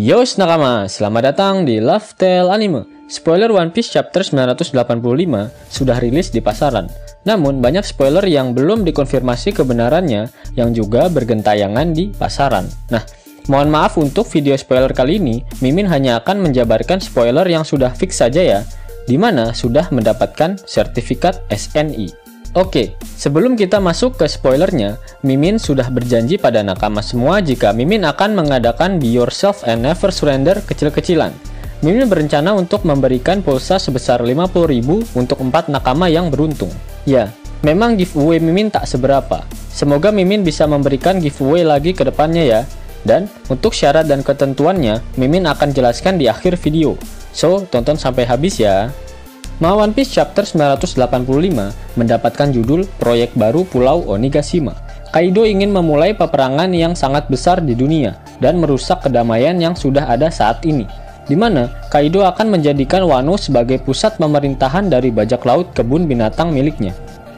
Yos nakama, selamat datang di Love-Tale Anime. Spoiler One Piece chapter 985 sudah rilis di pasaran. Namun banyak spoiler yang belum dikonfirmasi kebenarannya yang juga bergentayangan di pasaran. Nah, mohon maaf untuk video spoiler kali ini, Mimin hanya akan menjabarkan spoiler yang sudah fix saja ya, dimana sudah mendapatkan sertifikat SNI. Oke, sebelum kita masuk ke spoilernya, Mimin sudah berjanji pada nakama semua jika Mimin akan mengadakan Be Yourself and Never Surrender kecil-kecilan. Mimin berencana untuk memberikan pulsa sebesar 50.000 untuk 4 nakama yang beruntung. Ya, memang giveaway Mimin tak seberapa. Semoga Mimin bisa memberikan giveaway lagi ke depannya ya. Dan untuk syarat dan ketentuannya, Mimin akan jelaskan di akhir video. So, tonton sampai habis ya. One Piece Chapter 985 mendapatkan judul Proyek Baru Pulau Onigashima. Kaido ingin memulai peperangan yang sangat besar di dunia dan merusak kedamaian yang sudah ada saat ini, di mana Kaido akan menjadikan Wano sebagai pusat pemerintahan dari bajak laut kebun binatang miliknya.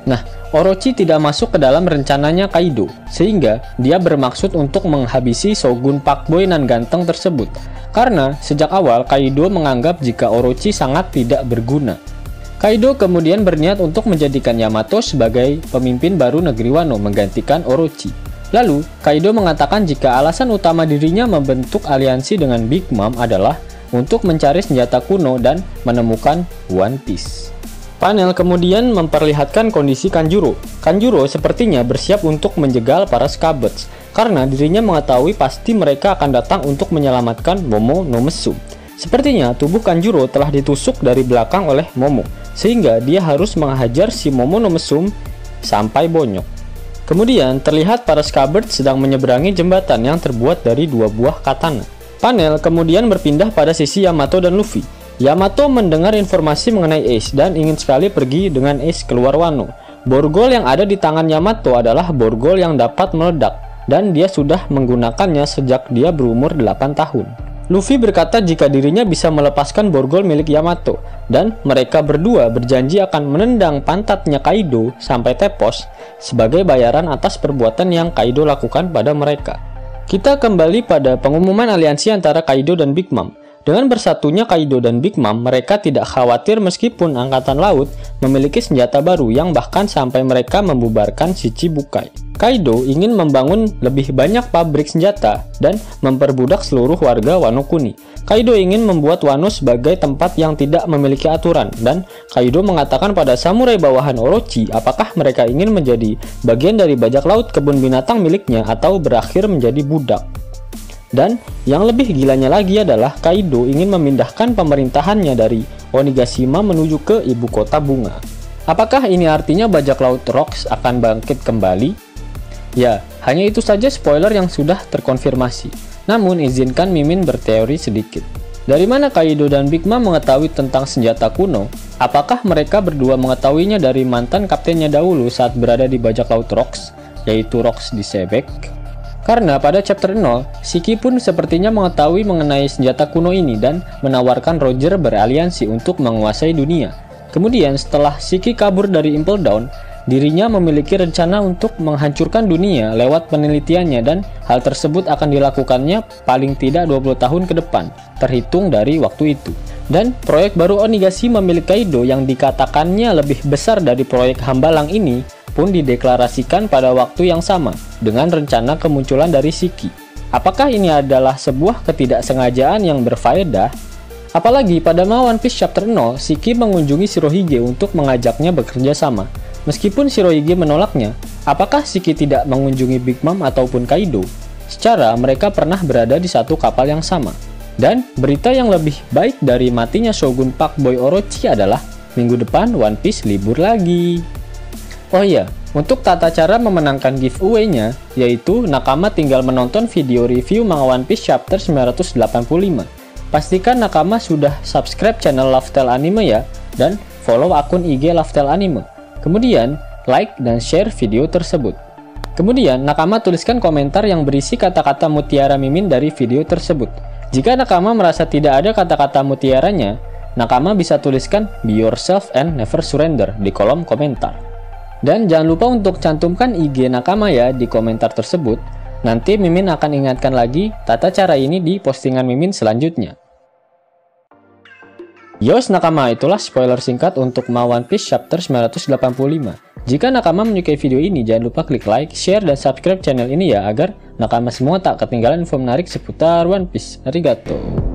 Nah, Orochi tidak masuk ke dalam rencananya Kaido, sehingga dia bermaksud untuk menghabisi Shogun Pakboy nan ganteng tersebut. Karena sejak awal Kaido menganggap jika Orochi sangat tidak berguna. Kaido kemudian berniat untuk menjadikan Yamato sebagai pemimpin baru negeri Wano menggantikan Orochi. Lalu, Kaido mengatakan jika alasan utama dirinya membentuk aliansi dengan Big Mom adalah untuk mencari senjata kuno dan menemukan One Piece. Panel kemudian memperlihatkan kondisi Kanjuro. Kanjuro sepertinya bersiap untuk menjegal para Scabbers, karena dirinya mengetahui pasti mereka akan datang untuk menyelamatkan Momo no Mesum. Sepertinya tubuh Kanjuro telah ditusuk dari belakang oleh Momo, sehingga dia harus menghajar si Momo no Mesum sampai bonyok. Kemudian terlihat para Scabbers sedang menyeberangi jembatan yang terbuat dari 2 buah katana. Panel kemudian berpindah pada sisi Yamato dan Luffy. Yamato mendengar informasi mengenai Ace dan ingin sekali pergi dengan Ace keluar Wano. Borgol yang ada di tangan Yamato adalah borgol yang dapat meledak, dan dia sudah menggunakannya sejak dia berumur 8 tahun. Luffy berkata jika dirinya bisa melepaskan borgol milik Yamato, dan mereka berdua berjanji akan menendang pantatnya Kaido sampai tepos sebagai bayaran atas perbuatan yang Kaido lakukan pada mereka. Kita kembali pada pengumuman aliansi antara Kaido dan Big Mom. Dengan bersatunya Kaido dan Big Mom, mereka tidak khawatir meskipun Angkatan Laut memiliki senjata baru yang bahkan sampai mereka membubarkan Shichibukai. Kaido ingin membangun lebih banyak pabrik senjata dan memperbudak seluruh warga Wano Kuni. Kaido ingin membuat Wano sebagai tempat yang tidak memiliki aturan, dan Kaido mengatakan pada samurai bawahan Orochi apakah mereka ingin menjadi bagian dari bajak laut kebun binatang miliknya atau berakhir menjadi budak. Dan yang lebih gilanya lagi adalah Kaido ingin memindahkan pemerintahannya dari Onigashima menuju ke ibu kota bunga. Apakah ini artinya bajak laut Rocks akan bangkit kembali? Ya, hanya itu saja spoiler yang sudah terkonfirmasi. Namun izinkan Mimin berteori sedikit. Dari mana Kaido dan Big Mom mengetahui tentang senjata kuno? Apakah mereka berdua mengetahuinya dari mantan kaptennya dahulu saat berada di bajak laut Rocks, yaitu Rocks di Sebek? Karena pada chapter 0, Shiki pun sepertinya mengetahui mengenai senjata kuno ini dan menawarkan Roger beraliansi untuk menguasai dunia. Kemudian setelah Shiki kabur dari Impel Down, dirinya memiliki rencana untuk menghancurkan dunia lewat penelitiannya, dan hal tersebut akan dilakukannya paling tidak 20 tahun ke depan, terhitung dari waktu itu. Dan proyek baru Onigashima milik Kaido yang dikatakannya lebih besar dari proyek Hambalang ini pun dideklarasikan pada waktu yang sama dengan rencana kemunculan dari Shiki. Apakah ini adalah sebuah ketidaksengajaan yang berfaedah? Apalagi pada One Piece Chapter 0, Shiki mengunjungi Shirohige untuk mengajaknya bekerja sama. Meskipun Shirohige menolaknya, apakah Shiki tidak mengunjungi Big Mom ataupun Kaido? Secara mereka pernah berada di satu kapal yang sama. Dan berita yang lebih baik dari matinya Shogun Pakboy Orochi adalah minggu depan One Piece libur lagi. Oh iya, untuk tata cara memenangkan giveaway-nya, yaitu nakama tinggal menonton video review manga One Piece Chapter 985. Pastikan nakama sudah subscribe channel Love-Tale Anime ya, dan follow akun IG Love-Tale Anime. Kemudian, like dan share video tersebut. Kemudian, nakama tuliskan komentar yang berisi kata-kata mutiara Mimin dari video tersebut. Jika nakama merasa tidak ada kata-kata mutiaranya, nakama bisa tuliskan Be Yourself and Never Surrender di kolom komentar. Dan jangan lupa untuk cantumkan IG nakama ya di komentar tersebut. Nanti Mimin akan ingatkan lagi tata cara ini di postingan Mimin selanjutnya. Yos nakama, itulah spoiler singkat untuk Ma One Piece chapter 985. Jika nakama menyukai video ini, jangan lupa klik like, share, dan subscribe channel ini ya, agar nakama semua tak ketinggalan info menarik seputar One Piece. Arigato.